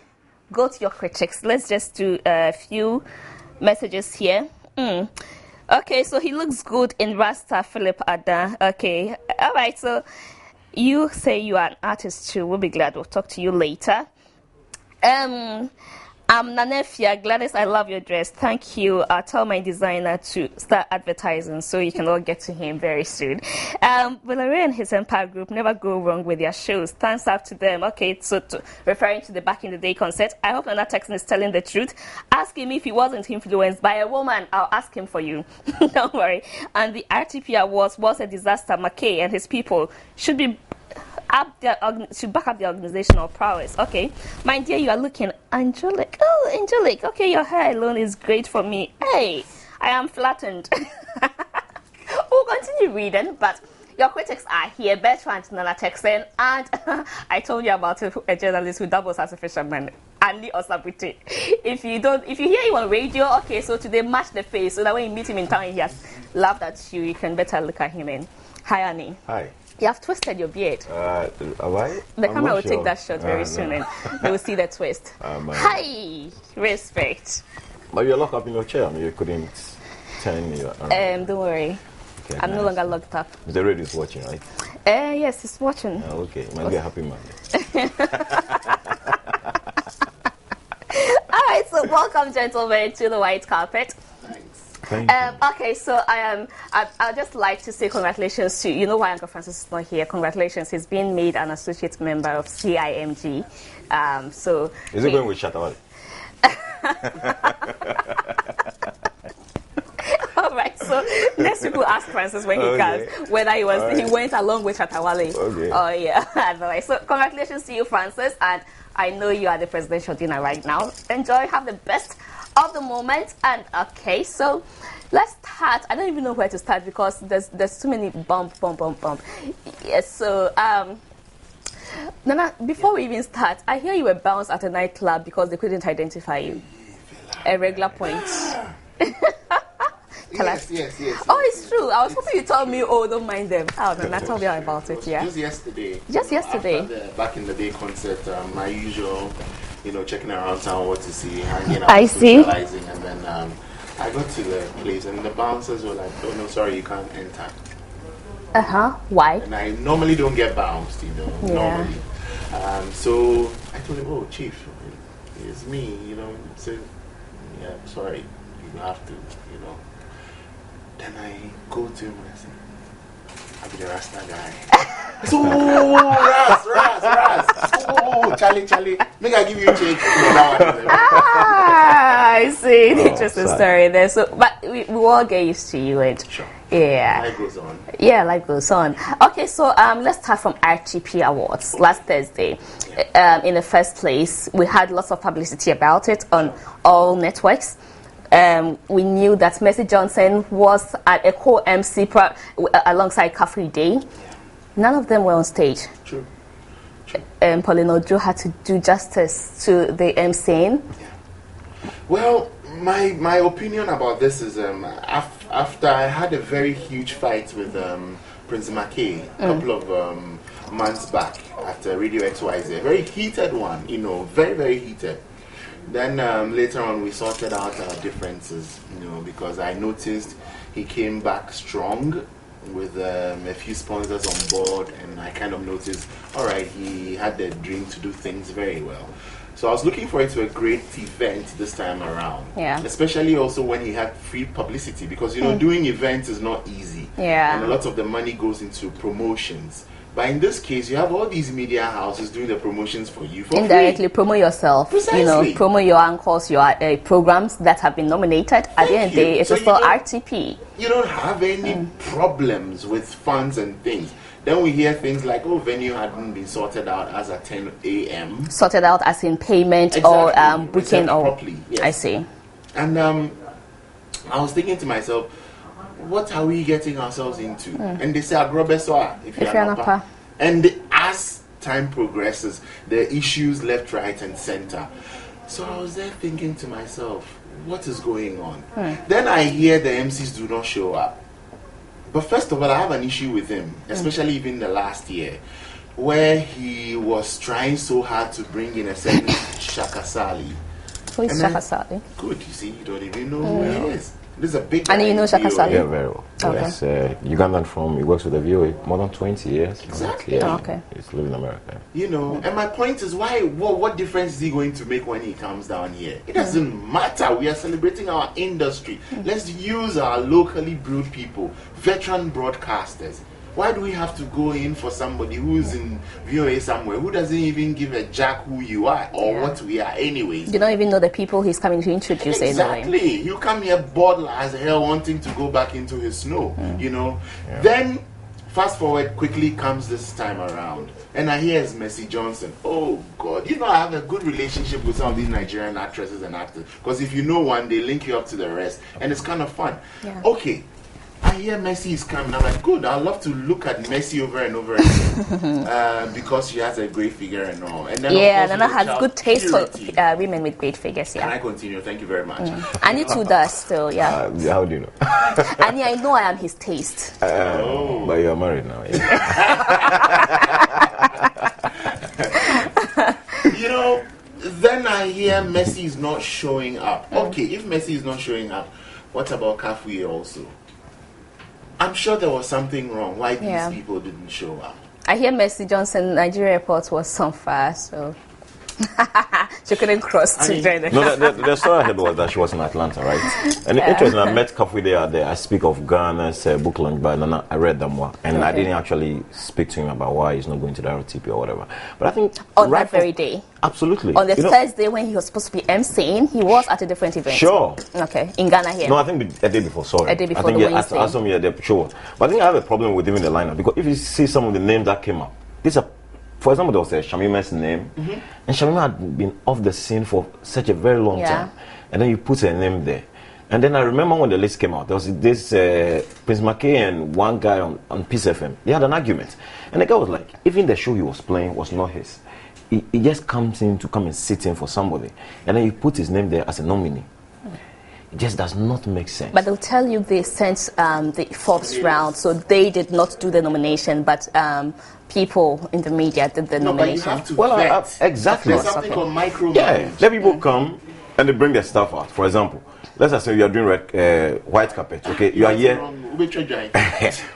Speaker 1: go to your critics, let's just do a few messages here. Okay, so he looks good in Rasta, Philip Ada. Okay, all right, so you say you are an artist too. We'll be glad. We'll talk to you later. I'm Nanefia. Gladys, I love your dress. Thank you. I'll tell my designer to start advertising so you can all get to him very soon. Valerie and his Empire Group never go wrong with their shows. Thanks up to them. Okay, so referring to the Back in the Day concert, I hope Nana Texan is telling the truth. Ask him if he wasn't influenced by a woman. I'll ask him for you. Don't worry. And the RTP Awards was a disaster. McKay and his people should be should back up the organizational prowess. Okay, my dear, you are looking angelic. Oh, angelic. Okay, your hair alone is great for me. Hey, I am flattened. We'll continue reading, but your critics are here. Bertrand Nana Texan, and I told you about a journalist who doubles as a fisherman, Andy Osabute. If you hear him on radio, okay, so today match the face so that when you meet him in town, he has laughed at you. You can better look at him in. Hi, Annie.
Speaker 8: Hi.
Speaker 1: You have twisted your beard.
Speaker 8: Have I?
Speaker 1: The camera will take that shot very soon, and they will see the twist. Hi, respect.
Speaker 8: But you're locked up in your chair. I mean, you couldn't turn your arm.
Speaker 1: Don't worry. Okay, I'm no longer locked up.
Speaker 8: The radio is watching, right?
Speaker 1: Yes, it's watching.
Speaker 8: Okay, might be a happy man.
Speaker 1: All right, so welcome, gentlemen, to the white carpet. Okay, so I'd just like to say congratulations to, you know why Uncle Francis is not here. Congratulations, he's been made an associate member of CIMG. So
Speaker 8: is it going with Shatawale?
Speaker 1: All right, so next week we'll ask Francis when he comes whether he went along with Shatawale.
Speaker 8: Okay.
Speaker 1: Oh yeah. Otherwise, so congratulations to you, Francis, and I know you are the presidential dinner right now. Enjoy, have the best of the moment. And okay, so let's start. I don't even know where to start because there's too many bump. Yes, so Nana, before we even start, I hear you were bounced at a nightclub because they couldn't identify you. A regular point.
Speaker 6: Yes.
Speaker 1: Oh, it's true. I was hoping you told me, oh, don't mind them. Oh, Nana, tell me about it, yeah?
Speaker 6: Just yesterday.
Speaker 1: After
Speaker 6: the Back in the Day concert, my usual, checking around town, what to see, hanging out,
Speaker 1: I see.
Speaker 6: socializing, and then I got to the place, and the bouncers were like, oh, no, sorry, you can't enter.
Speaker 1: Why?
Speaker 6: And I normally don't get bounced, normally. So I told him, oh, Chief, it's me, so, yeah, sorry, you have to, Then I go to him and I say, I'll be the Rasta guy. So, Ras. Oh, Charlie. Make I give you a check.
Speaker 1: I see. Interesting story there. So, but we all get used to you. And
Speaker 6: sure.
Speaker 1: Yeah.
Speaker 6: Life goes on.
Speaker 1: Yeah, life goes on. Okay, so let's start from RTP Awards last Thursday. In the first place, we had lots of publicity about it on all networks. We knew that Mercy Johnson was at a co-MC alongside Kafri Day. Yeah. None of them were on stage.
Speaker 6: True.
Speaker 1: Pauline Ojo had to do justice to the MCing.
Speaker 6: Yeah. Well, my opinion about this is after I had a very huge fight with Prince McKay a couple of months back at Radio XYZ, a very heated one, you know, very, very heated. Then later on we sorted out our differences, you know, because I noticed he came back strong with a few sponsors on board, and I kind of noticed, all right, he had the dream to do things very well. So I was looking forward to a great event this time around.
Speaker 1: Yeah.
Speaker 6: Especially also when he had free publicity, because you know doing events is not easy.
Speaker 1: Yeah.
Speaker 6: And a lot of the money goes into promotions. But in this case, you have all these media houses doing the promotions for you for
Speaker 1: indirectly
Speaker 6: free.
Speaker 1: promote yourself.
Speaker 6: Precisely.
Speaker 1: You know, promote your anchors, your programs that have been nominated. At the end of the day, it's
Speaker 6: So
Speaker 1: still
Speaker 6: you don't-
Speaker 1: RTP.
Speaker 6: You don't have any problems with funds and things. Then we hear things like, oh, venue hadn't been sorted out as at 10 a.m.
Speaker 1: Sorted out as in payment or
Speaker 6: Exactly.
Speaker 1: booking
Speaker 6: Reserved
Speaker 1: or
Speaker 6: properly, yes.
Speaker 1: I see.
Speaker 6: And I was thinking to myself, what are we getting ourselves into? And they say, Agrobesoa, if
Speaker 1: If
Speaker 6: you're
Speaker 1: you're
Speaker 6: not.
Speaker 1: not.
Speaker 6: And as time progresses, there are issues left, right, and center. So I was there thinking to myself, what is going on? Then I hear the MCs do not show up. But first of all, I have an issue with him, especially even the last year, where he was trying so hard to bring in a certain Shaka Sali.
Speaker 1: Who is
Speaker 6: And
Speaker 1: Shaka
Speaker 6: I-
Speaker 1: Sali?
Speaker 6: Good, you see, you don't even know who he is. This is a big
Speaker 1: And
Speaker 6: guy
Speaker 1: you know
Speaker 6: in
Speaker 1: Shaka
Speaker 6: VOA.
Speaker 1: Sali?
Speaker 8: Yeah, very well.
Speaker 1: Okay.
Speaker 8: Yes, Ugandan he works with the VOA more than 20 years.
Speaker 6: Exactly.
Speaker 8: Yeah,
Speaker 1: Oh, okay.
Speaker 8: he's living in America.
Speaker 6: You know, and my point is, what difference is he going to make when he comes down here? It doesn't matter. We are celebrating our industry. Let's use our locally brewed people, veteran broadcasters. Why do we have to go in for somebody who's in VOA somewhere who doesn't even give a jack who you are or what we are anyways?
Speaker 1: You don't even know the people he's coming to introduce anyway.
Speaker 6: Exactly. You come here bored as hell wanting to go back into his snow, you know. Then, fast forward, quickly comes this time around. And I hear it's Mercy Johnson. Oh, God. You know, I have a good relationship with some of these Nigerian actresses and actors. Because if you know one, they link you up to the rest. And it's kind of fun.
Speaker 1: Yeah.
Speaker 6: Okay. I hear Messi is coming. I'm like, good. I'd love to look at Messi over and over again because she has a great figure and all. And then,
Speaker 1: Yeah,
Speaker 6: of course,
Speaker 1: Nana
Speaker 6: with
Speaker 1: has
Speaker 6: child
Speaker 1: good taste for
Speaker 6: purity.
Speaker 1: women with great figures,
Speaker 6: Can I
Speaker 1: yeah.
Speaker 6: continue? Thank you very much.
Speaker 1: And too does still, yeah.
Speaker 8: How do you know?
Speaker 1: And yeah, I know I am his taste.
Speaker 8: But you're married now. Yeah.
Speaker 6: You know, then I hear Messi is not showing up. Okay, if Messi is not showing up, what about Kafui also? I'm sure there was something wrong. Why these
Speaker 1: Yeah.
Speaker 6: people didn't show up?
Speaker 1: I hear Mercy Johnson, Nigeria airport was on fire, so she couldn't cross to join the
Speaker 8: No, the story I heard was that she was in Atlanta, right? And interesting, I met Kafui there. I speak of Ghana's book launch by Nana. I read them one, and I didn't actually speak to him about why he's not going to the RTP or whatever. But I think
Speaker 1: on that very day.
Speaker 8: Absolutely.
Speaker 1: On the
Speaker 8: You know,
Speaker 1: Thursday when he was supposed to be emceeing, he was at a different event.
Speaker 8: Sure.
Speaker 1: Okay, in Ghana here.
Speaker 8: No, I think a day before, sorry.
Speaker 1: A day before
Speaker 8: I think
Speaker 1: the
Speaker 8: yeah,
Speaker 1: Wednesday.
Speaker 8: I saw me at the show. But I think I have a problem with even the lineup because if you see some of the names that came up, these are, for example, there was Shamima's name, and Shamima had been off the scene for such a very long
Speaker 1: Yeah.
Speaker 8: time, and then you put her name there. And then I remember when the list came out, there was this Prince McKay and one guy on Peace FM. They had an argument, and the guy was like, even the show he was playing was not his. He just comes in to come and sit in for somebody, and then you put his name there as a nominee. It just does not make sense.
Speaker 1: But they'll tell you they sent the Forbes round, so they did not do the nomination, but people in the media did the
Speaker 6: No, but you
Speaker 1: nomination.
Speaker 6: have to
Speaker 8: Well,
Speaker 6: vet.
Speaker 8: exactly.
Speaker 6: There's something called micromanage.
Speaker 8: Yeah, let people come and they bring their stuff out. For example, let's assume you are doing white carpet, okay? You are here,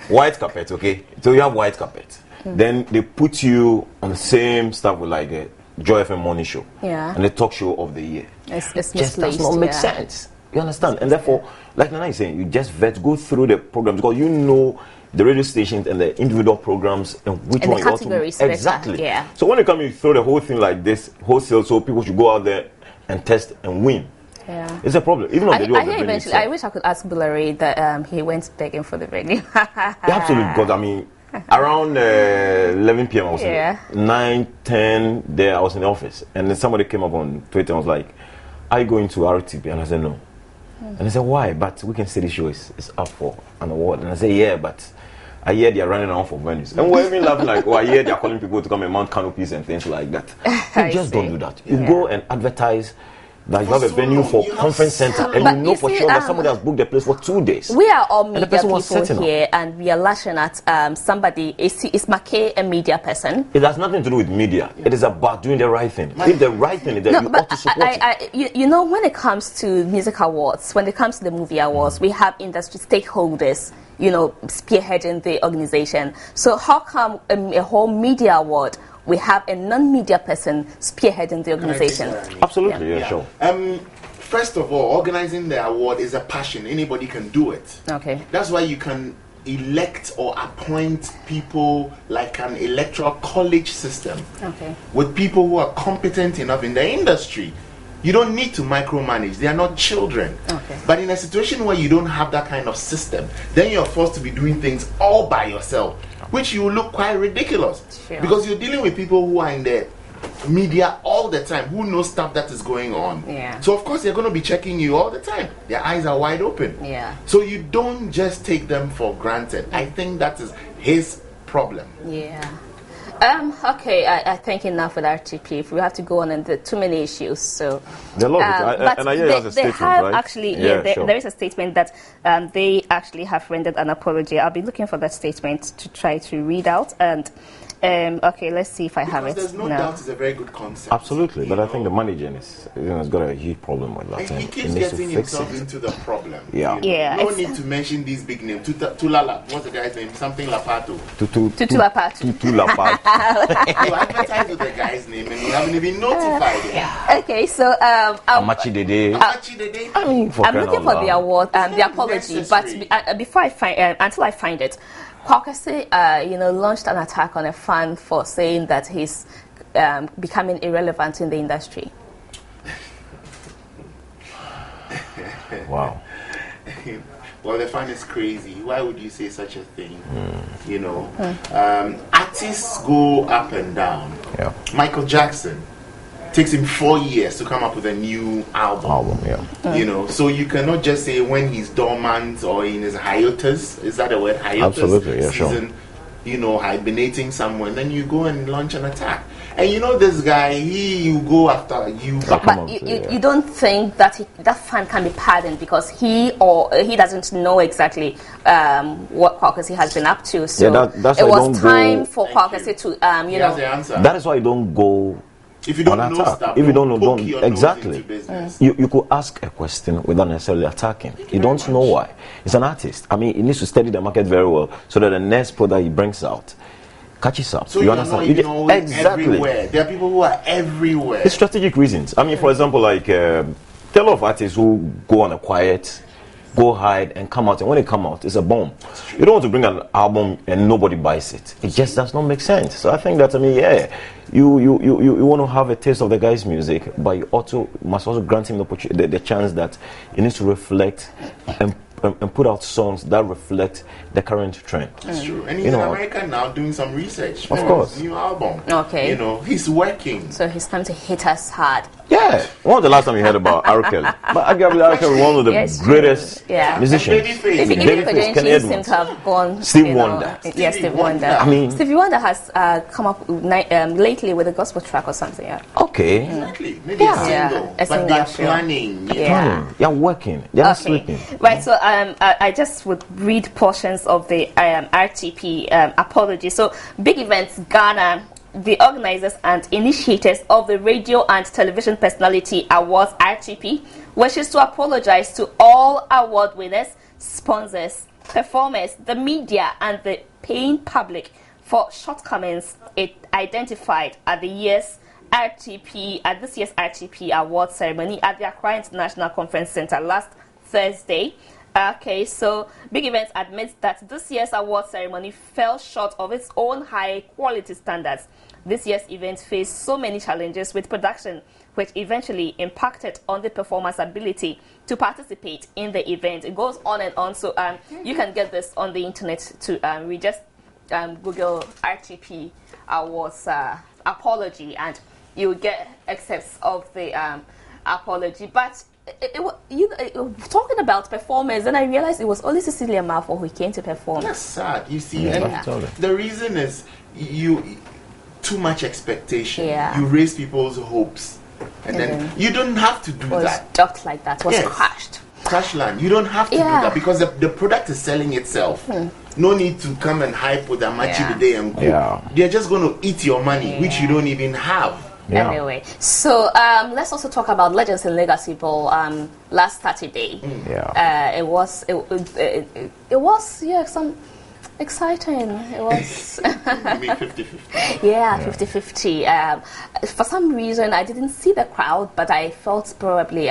Speaker 8: white carpet, okay? So you have white carpet. Then they put you on the same stuff with like a Joy FM morning show.
Speaker 1: Yeah.
Speaker 8: And the talk show of the year.
Speaker 1: It's
Speaker 8: Just
Speaker 1: misplaced,
Speaker 8: does not make
Speaker 1: yeah.
Speaker 8: sense. You understand? And therefore, like Nana is saying, you just go through the programs because you know the radio stations and the individual programs and which
Speaker 1: And the
Speaker 8: one you want
Speaker 1: categories
Speaker 8: to
Speaker 1: better,
Speaker 8: exactly.
Speaker 1: yeah.
Speaker 8: So when you come, you throw the whole thing like this wholesale, so people should go out there and test and win.
Speaker 1: Yeah.
Speaker 8: It's a problem. Even on
Speaker 1: I
Speaker 8: the day of the
Speaker 1: hear
Speaker 8: venue
Speaker 1: eventually,
Speaker 8: itself.
Speaker 1: I wish I could ask Bulari that he went begging for the venue.
Speaker 8: Yeah, absolutely. Because I mean, around 11 p.m. I was
Speaker 1: Yeah.
Speaker 8: in 9, 10 there. I was in the office, and then somebody came up on Twitter and was like, "Are you going to RTP?" And I said, "No." And I said, "Why?" But we can see the show is up for an award. And I said, "Yeah, but I hear they are running around for venues." And we're even laughing like, "Oh, I hear they are calling people to come and mount canopies and things like that." You
Speaker 1: I
Speaker 8: just
Speaker 1: see.
Speaker 8: don't do that. You go and advertise that you have a venue for conference center, and you know for sure that somebody has booked the place for 2 days.
Speaker 1: We are all media people
Speaker 8: setting
Speaker 1: here, and we are lashing at somebody. Is Mackay a media person?
Speaker 8: It has nothing to do with media. It is about doing the right thing. If the right thing is that you ought to support it.
Speaker 1: You know, when it comes to music awards, when it comes to the movie awards, we have industry stakeholders, you know, spearheading the organization. So how come a whole media award, we have a non-media person spearheading the organization?
Speaker 8: Absolutely, yeah, sure.
Speaker 6: First of all, organizing the award is a passion. Anybody can do it.
Speaker 1: Okay.
Speaker 6: That's why you can elect or appoint people like an electoral college system.
Speaker 1: Okay.
Speaker 6: With people who are competent enough in the industry. You don't need to micromanage. They are not children.
Speaker 1: Okay.
Speaker 6: But in a situation where you don't have that kind of system, then you're forced to be doing things all by yourself, which you will look quite ridiculous.
Speaker 1: Sure.
Speaker 6: Because you're dealing with people who are in the media all the time, who know stuff that is going on.
Speaker 1: Yeah.
Speaker 6: So of course they're going to be checking you all the time. Their eyes are wide open.
Speaker 1: Yeah.
Speaker 6: So you don't just take them for granted. I think that is his problem.
Speaker 1: Yeah. Okay, I think enough with RTP. If we have to go on, and there are too many issues. So
Speaker 8: they love it. And I hear there's a statement,
Speaker 1: have
Speaker 8: right?
Speaker 1: Actually,
Speaker 8: Sure.
Speaker 1: there is a statement that they actually have rendered an apology. I'll be looking for that statement to try to read out. And okay, let's see if I have it.
Speaker 6: There's no doubt it's a very good concept.
Speaker 8: Absolutely, but I think the manager has got a huge problem with that.
Speaker 6: He keeps getting himself into the problem.
Speaker 8: Yeah.
Speaker 1: Yeah.
Speaker 6: No need to mention these big names. Tulala, what's the guy's name? Something Lapato.
Speaker 1: Tutu Lapato.
Speaker 6: You advertise with the guy's name and you haven't even notified him.
Speaker 1: Okay, so
Speaker 8: Amachi Dede. I mean,
Speaker 1: I'm looking for the award and the apology, but before I find until I find it, Kwakase, launched an attack on a fan for saying that he's becoming irrelevant in the industry.
Speaker 8: Wow.
Speaker 6: Well, the fan is crazy. Why would you say such a thing? You know, artists go up and down.
Speaker 8: Yeah.
Speaker 6: Michael Jackson takes him 4 years to come up with a new album. You know, so you cannot just say when he's dormant or in his hiatus. Is that a word? Hiatus.
Speaker 8: Absolutely, yeah,
Speaker 6: season,
Speaker 8: sure.
Speaker 6: You know, hibernating somewhere, and then you go and launch an attack. And you know this guy, you go after you.
Speaker 1: But you don't think that that fan can be pardoned because he doesn't know exactly what Kwakase has been up to. So
Speaker 8: that's
Speaker 1: it was time for Kwakase to
Speaker 6: That's the answer.
Speaker 8: That is why you don't go.
Speaker 6: If you don't
Speaker 8: on
Speaker 6: know
Speaker 8: attack.
Speaker 6: stuff,
Speaker 8: If you don't know,
Speaker 6: poke your nose
Speaker 8: exactly.
Speaker 6: into business.
Speaker 8: You could ask a question without necessarily attacking. You don't know why. It's an artist. I mean, he needs to study the market very well so that the next product he brings out catches up.
Speaker 6: So
Speaker 8: you
Speaker 6: understand?
Speaker 8: Exactly.
Speaker 6: Everywhere. There are people who are everywhere.
Speaker 8: It's strategic reasons. I mean, for example, like there are a lot of artists who go on a quiet, go hide and come out, and when they come out, it's a bomb. You don't want to bring an album and nobody buys it. It just does not make sense. So I think that, you want to have a taste of the guy's music, but you must also grant him the chance that he needs to reflect and put out songs that reflect the current trend.
Speaker 6: That's true. And he's in America now doing some research for
Speaker 8: of course.
Speaker 6: his new album.
Speaker 1: Okay.
Speaker 6: You know, he's working.
Speaker 1: So he's time to hit us hard.
Speaker 8: Yeah. When was the last time you heard about R. Kelly? But arguably R. Kelly is one of the greatest musicians.
Speaker 1: Even Joynews seem to have gone.
Speaker 8: Stevie Wonder.
Speaker 1: Yes, Stevie Wonder.
Speaker 8: I mean,
Speaker 1: Stevie Wonder has come up lately with a gospel track or something. Yeah.
Speaker 8: Okay.
Speaker 6: Exactly. Maybe a single. But they're planning.
Speaker 8: You're working. You're not sleeping.
Speaker 1: Right. So I just would read portions of the RTP apology. So Big Events Ghana, the organizers and initiators of the Radio and Television Personality Awards RTP, wishes to apologize to all award winners, sponsors, performers, the media, and the paying public for shortcomings it identified at this year's RTP award ceremony at the Accra International Conference Center last Thursday. Okay, so Big Events admits that this year's award ceremony fell short of its own high quality standards. This year's event faced so many challenges with production, which eventually impacted on the performer's ability to participate in the event. It goes on and on, so you can get this on the internet to we just Google RTP Awards apology, and you'll get excerpts of the apology. But talking about performers, and I realized it was only Cecilia Malfoy who came to perform.
Speaker 6: That's sad. You see, the reason is too much expectation. You raise people's hopes, And then you don't have to do
Speaker 1: was
Speaker 6: that.
Speaker 1: Just like that, was
Speaker 6: Yes.
Speaker 1: crashed.
Speaker 6: Crash land. You don't have to do that because the product is selling itself. No need to come and hype with a machi today and go. They're just going to eat your money, which you don't even have.
Speaker 1: Anyway, so let's also talk about Legends and Legacy Ball last Saturday. It was some exciting. It was
Speaker 6: 50-50.
Speaker 1: Yeah, 50-50. For some reason, I didn't see the crowd, but I felt probably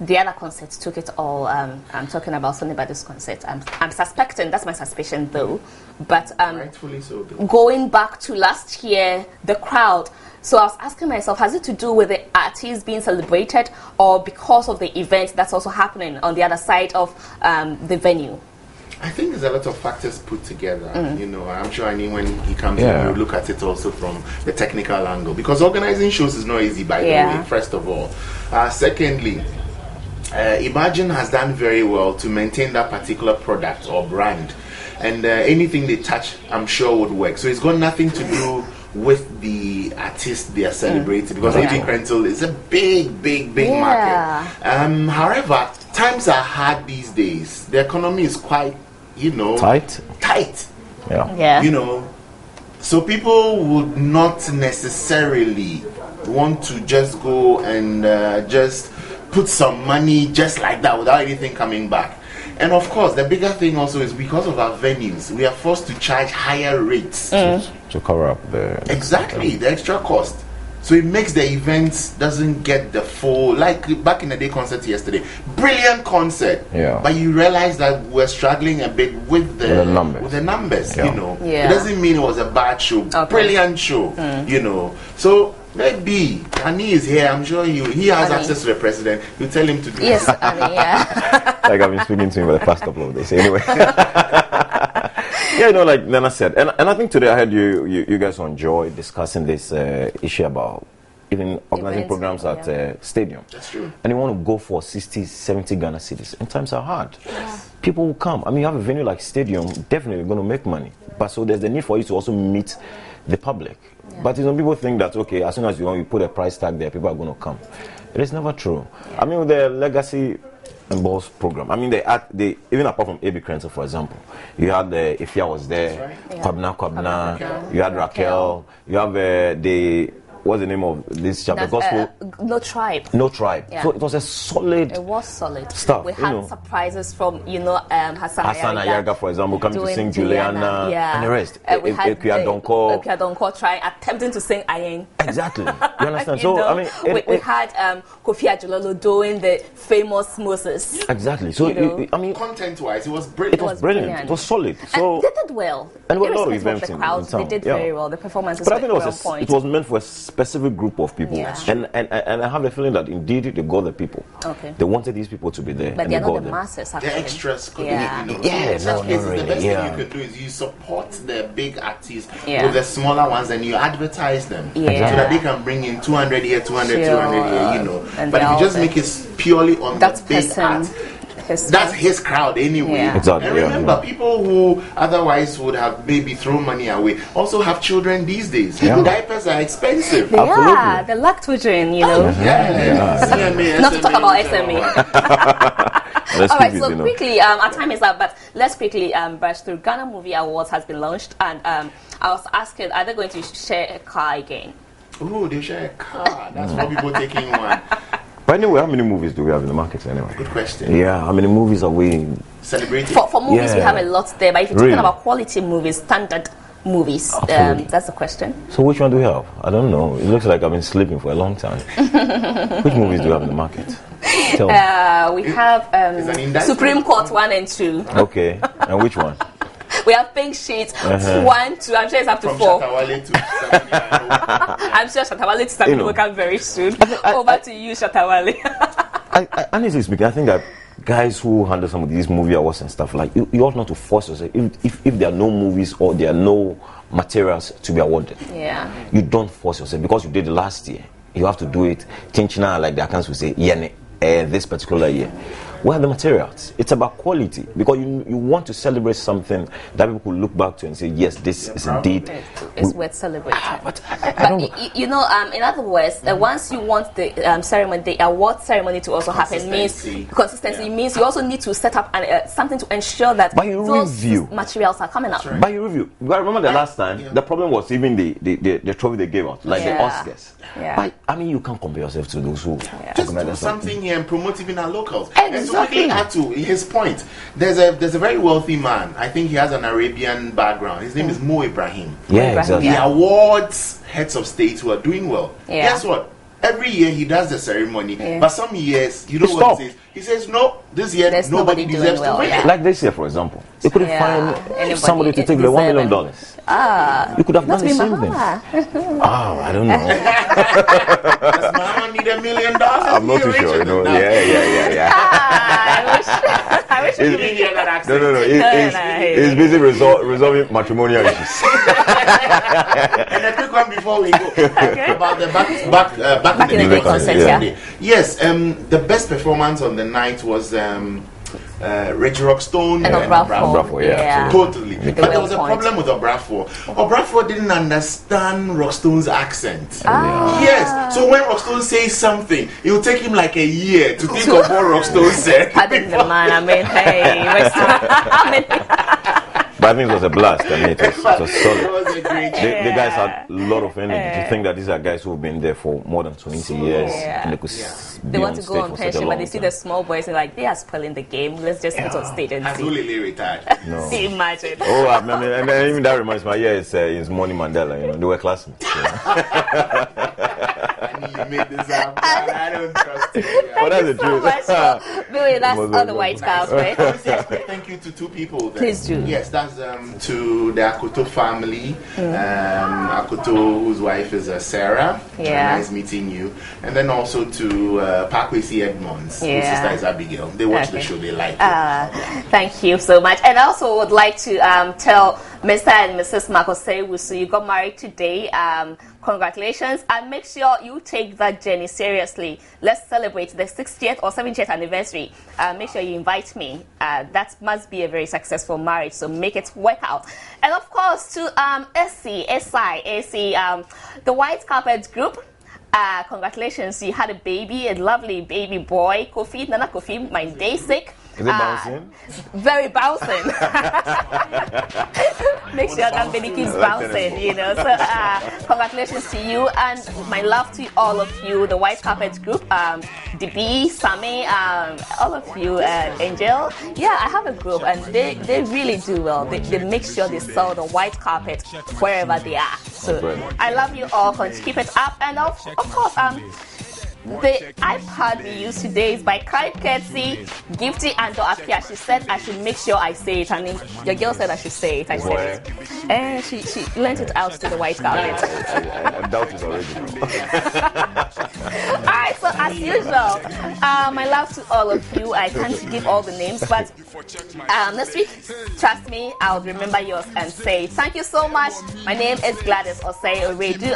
Speaker 1: the other concerts took it all. I'm talking about Sonny Badu's concert. I'm suspecting, that's my suspicion though. But
Speaker 6: rightfully so, though.
Speaker 1: Going back to last year, the crowd. So I was asking myself, has it to do with the artists being celebrated or because of the event that's also happening on the other side of the venue?
Speaker 6: I think there's a lot of factors put together. You know, I'm sure when he comes in, we'll look at it also from the technical angle. Because organizing shows is not easy, by the way, first of all. Secondly, Imagine has done very well to maintain that particular product or brand. And anything they touch, I'm sure would work. So it's got nothing to do with the artist they are celebrating, because AJ Krenzel is a big market. However, times are hard these days. The economy is quite, tight. So people would not necessarily want to just go and just put some money just like that without anything coming back. And of course, the bigger thing also is because of our venues, we are forced to charge higher rates
Speaker 8: to cover up the
Speaker 6: the extra cost. So it makes the events doesn't get the full, like back in the day concert yesterday, brilliant concert. But you realize that we're struggling a bit with the numbers. It doesn't mean it was a bad show, brilliant show. So maybe Annie is here. I'm sure he has access to the president. You tell him to do
Speaker 1: Yes, Annie,
Speaker 8: like I've been speaking to him for the past couple of days. Anyway, like Nana said, and I think today I heard you guys on Joy discussing this issue about even organizing programs at stadium.
Speaker 6: That's true.
Speaker 8: And you want to go for 60, 70 Ghana cedis, and times are hard. People will come. I mean, you have a venue like stadium, definitely going to make money. But so there's the need for you to also meet the public. But some people think that, okay, as soon as you put a price tag there, people are going to come. It is never true. I mean, with the Legacy and Balls program, I mean, they even apart from A.B. Krenzel, for example, you had the Ifya was there, Kwabna, you had Raquel, you have what's the name of this chapter? Gospel?
Speaker 1: No Tribe.
Speaker 8: No Tribe. So it was a solid.
Speaker 1: It was solid
Speaker 8: stuff.
Speaker 1: We had surprises from Hassan
Speaker 8: Ayaga, for example, coming to sing Juliana and the rest.
Speaker 1: We had
Speaker 8: Okuya
Speaker 1: Donko attempting to sing Ayen.
Speaker 8: Exactly. You understand? So I mean,
Speaker 1: we had Kofi Ajololo doing the famous Moses.
Speaker 8: Exactly. So I mean,
Speaker 6: content-wise, it was brilliant.
Speaker 8: It was brilliant. It was solid. So
Speaker 1: and they did well.
Speaker 8: And a lot of events
Speaker 1: in town. They did very well. The performances.
Speaker 8: But I think it was meant for a specific group of people, and I have the feeling that indeed they got the people. They wanted these people to be there,
Speaker 1: but
Speaker 8: and
Speaker 1: they're
Speaker 8: they
Speaker 1: not
Speaker 8: got
Speaker 6: The
Speaker 1: the masses.
Speaker 6: extras,
Speaker 1: The
Speaker 6: best thing you can do is you support the big artists with the smaller ones, and you advertise them so that they can bring in 200 here, 200 here. But if you just make it purely on the big art, that's his crowd anyway.
Speaker 8: Exactly.
Speaker 6: And remember, people who otherwise would have maybe thrown money away also have children these days. Diapers are expensive.
Speaker 1: They are. The lactogen,
Speaker 6: CMA,
Speaker 1: not to talk about SMA. All right, so quickly, our time is up, but let's quickly brush through. Ghana Movie Awards has been launched, and I was asking, are they going to share a car again?
Speaker 6: Oh, they share a car. That's for people taking one.
Speaker 8: But anyway, how many movies do we have in the market anyway?
Speaker 6: Good question.
Speaker 8: Yeah, how many movies are we
Speaker 1: celebrating? For movies, we have a lot there, but if you're talking about quality movies, standard movies, that's the question.
Speaker 8: So which one do we have? I don't know. It looks like I've been sleeping for a long time. Which movies do we have in the market? Tell me.
Speaker 1: We have Supreme Court 1 and 2.
Speaker 8: Okay, and which one?
Speaker 1: We have Pink Sheets 1, 2. I'm sure it's up to 4. I'm sure Shatawale to Sami will come very soon. Over to you, Shatawale.
Speaker 8: I honestly speaking, I think that guys who handle some of these movie awards and stuff, like you ought not to force yourself. If there are no movies or there are no materials to be awarded, you don't force yourself because you did it last year. You have to do it. Chinchina, like the accounts will say, yene. this particular year. Where are the materials? It's about quality, because you want to celebrate something that people could look back to and say, yes, this is indeed
Speaker 1: it's worth celebrating.
Speaker 8: But I don't know.
Speaker 1: You know, in other words, once you want the ceremony, the award ceremony to also happen, means consistency. Means you also need to set up something to ensure that those materials are coming out.
Speaker 8: By your review, I remember the last time the problem was even the trophy they gave out, like the Oscars.
Speaker 1: Yeah.
Speaker 8: I mean, you can't compare yourself to those who
Speaker 6: just do something here and promote even our locals.
Speaker 8: Exactly.
Speaker 6: And to quickly add to his point, there's a very wealthy man. I think he has an Arabian background. His name is Mo Ibrahim.
Speaker 8: Yeah, exactly.
Speaker 6: He awards heads of states who are doing well.
Speaker 1: Yeah.
Speaker 6: Guess what? Every year he does the ceremony, but some years, you know what he says? He says, no, this year nobody deserves to win it.
Speaker 8: Like this year, for example. You couldn't find somebody to take the $1 million. You could have done the same thing. I don't know.
Speaker 6: Does Mama need $1 million?
Speaker 8: I'm not too sure, you know. Yeah.
Speaker 1: I wish you could be here that accent.
Speaker 8: No. He's busy resolving matrimonial issues.
Speaker 6: And a quick one before we go about the back in the day concert. Yes, the best performance on the night was Reggie Rockstone
Speaker 1: and
Speaker 8: Obrafour,
Speaker 1: yeah.
Speaker 6: Totally. But there was a problem with Obrafour. Obrafour didn't understand Rockstone's accent. Yes. So when Rockstone says something, it will take him like a year to think of what Rockstone said.
Speaker 1: I didn't mind. I mean, hey.
Speaker 8: But I think it was a blast. I mean, it was solid.
Speaker 6: It was a great
Speaker 8: The guys had a lot of energy. To think that these are guys who have been there for more than 20 years. And they could
Speaker 1: they want to go on pension, but they see the small boys and like, they are spoiling the game. Let's just get on stage and
Speaker 6: Has
Speaker 1: see.
Speaker 6: Lily retired?
Speaker 1: No. Imagine.
Speaker 8: Oh, I mean, even that reminds me. It's Money Mandela. You know, they were classmates.
Speaker 6: You made this up. I don't trust you.
Speaker 8: But that's the truth.
Speaker 1: Billy, that's all the White House, right?
Speaker 6: Thank you to two people.
Speaker 1: Please do.
Speaker 6: Yes, that's to the Akoto family. Akoto, whose wife is Sarah. Nice meeting you. And then also to Pakwesi Edmonds, whose sister is Abigail. They watch the show, they like it.
Speaker 1: Thank you so much. And I also would like to tell Mr. and Mrs. Makosei Wusu, you got married today. Congratulations, and make sure you take that journey seriously. Let's celebrate the 60th or 70th anniversary. Make sure you invite me. That must be a very successful marriage, so make it work out. And of course, to SI, the White Carpet Group. Congratulations, you had a baby, a lovely baby boy, Kofi, Nana Kofi, my day sick.
Speaker 8: Is it bouncing?
Speaker 1: Very bouncing. Make sure that baby keeps bouncing, you know. So, congratulations to you, and my love to all of you, the White Carpet Group, DB, Sammy, all of you, Angel. Yeah, I have a group, and they really do well. They make sure they sell the white carpet wherever they are. So, I love you all. Keep it up, and of course, the iPad we use today is by kind courtesy, Gifty and Apia. She said I should make sure I say it. I mean, your girl said I should say it. I said it. And she lent it out to the white carpet.
Speaker 8: I doubt it's original.
Speaker 1: Alright, so as usual, my love to all of you. I can't give all the names, but next week, trust me, I'll remember yours and say thank you so much. My name is Gladys Osei Oredu.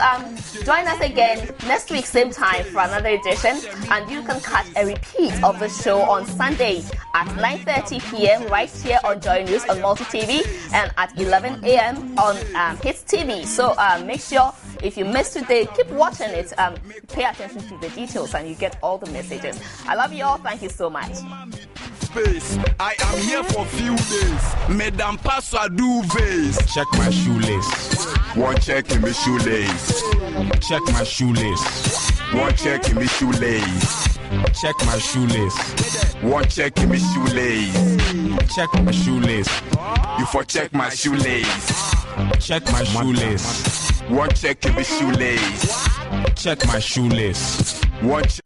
Speaker 1: Join us again next week, same time, for another edition, and you can catch a repeat of the show on Sunday at 9:30 p.m. right here on Joynews on Multi TV, and at 11 a.m. on Hits TV. So make sure if you missed today, keep watching it. Pay attention to the details, and you get all the messages. I love you all. Thank you so much.
Speaker 9: I am here for a few days. Madam Paso do vase. Check my shoelace. One check in my shoelace. Check my shoelace. One check in my shoelace. Check my shoelace. One check in my shoelace. Check my shoelace. You for check my shoelace. Check my shoelace. One check in my shoelace. Check my shoelace. One check.